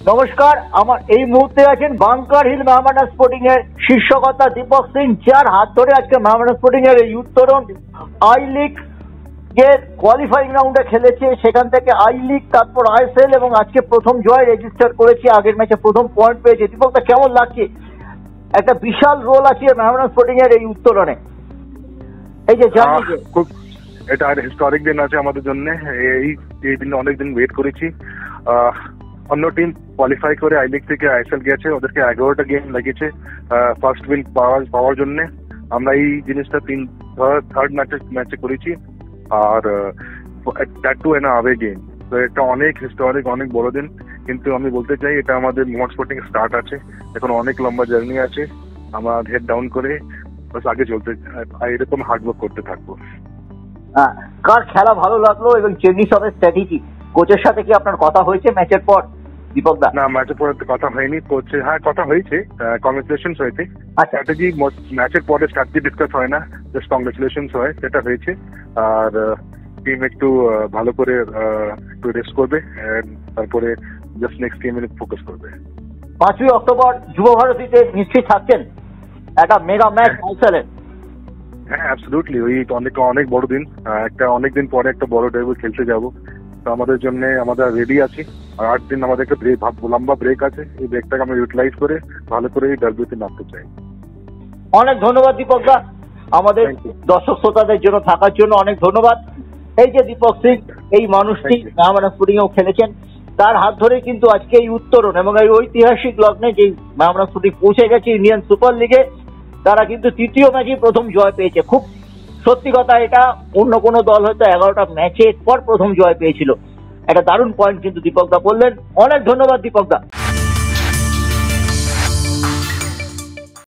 নমস্কার, আমার এই মুহূর্তে আছেন বাংকার হিল মেহমানা স্পোর্টিং এর শীর্ষকর্তা দীপক সিং, যার হাত ধরে আজকে মেহমানা স্পোর্টিং এর এই উত্তরণ আই লিগ এর কোয়ালিফাইং রাউন্ডে খেলেছে। সেখান থেকে আই লিগ, তারপর আইএসএল এবং আজকে প্রথম জয় রেজিস্টার করেছে। আগের ম্যাচে প্রথম পয়েন্ট পেয়েছে। দীপকটা কেমন লাগছে? একটা বিশাল রোল আছে মেহমানা স্পোর্টিং এর এই উত্তরণে। এই যে জানি যে খুব এটা হিস্টোরিক দিন আছে আমাদের জন্য। এই দিন অনেকদিন ওয়েট করেছি। অন্য টিম কোয়ালিফাই করে আই লিগ থেকে আইএসএল গেছে, ওদেরকে 11টা গেম লেগেছে ফার্স্ট উইন পাওয়ার জন্য। আমরা এই জিনিসটা থার্ড ম্যাচে করেছি, আর that too an away game. তো এটা অনেক হিস্টোরিক, অনেক বড় দিন। কিন্তু আমি বলতে চাই এটা আমাদের মোহাম্মদ স্পোর্টিং স্টার্ট আছে, এখন অনেক লম্বা জার্নি আছে। আমরা হেড ডাউন করে আগে চলতে এরকম হার্ডওয়ার্ক করতে থাকবো। কার খেলা ভালো লাগলো এবং চেন্নাই সবের স্ট্র্যাটেজি কোচের সাথে কি আপনার কথা হয়েছে ম্যাচের পর দীপক দা? না, ম্যাচের পরে কথা হয়নি। কোচ হ্যাঁ কথা হয়েছে, কংগ্রেচুলেশনস হয়েছে। স্ট্র্যাটেজি ম্যাচের পরে স্ট্র্যাটেজি ডিসকাস হয় না, জাস্ট কংগ্রেচুলেশনস হয়, সেটা হয়েছে। আর টিম একটু ভালো করে একটু রেস্ট করবে, তারপরে জাস্ট নেক্সট গেমে ফোকাস করবে। 5ই অক্টোবর যুব ভারতীতে নিশ্চয়ই থাকছেন একটা মেগা ম্যাচ আইএসএল। হ্যাঁ, অ্যাবসলিউটলি। ওই অনেক বড় দিন, একটা অনেকদিন পরে একটা বড় ডেবিউ খেলতে যাব। তো আমাদের জন্য আমরা রেডি আছি। আর 8 দিন আমাদের একটা লম্বা ব্রেক আছে, এই ব্রেকটাকে আমরা ইউটিলাইজ করে ভালো করে এই ডাব্লিউতে নামতে চাই। অনেক ধন্যবাদ দীপক দা, আমাদের দর্শক শ্রোতাদের জন্য থাকার জন্য অনেক ধন্যবাদ। এই যে দীপক সিং, এই মানুষটি মেহমানা স্পোর্টিং এও খেলেছেন, তার হাত ধরেই কিন্তু আজকে এই উত্তরণ এবং এই ঐতিহাসিক লগ্নে যে মেহমানা স্পোর্টিং পৌঁছে গেছে ইন্ডিয়ান সুপার লিগে, তারা কিন্তু তৃতীয় ম্যাচে প্রথম জয় পেয়েছে। খুব সত্যি কথা, এটা অন্য কোনো দল হয়তো 11টা ম্যাচের পর প্রথম জয় পেয়েছিল। একটা দারুণ পয়েন্ট কিন্তু দীপক দা বললেন। অনেক ধন্যবাদ দীপক দা।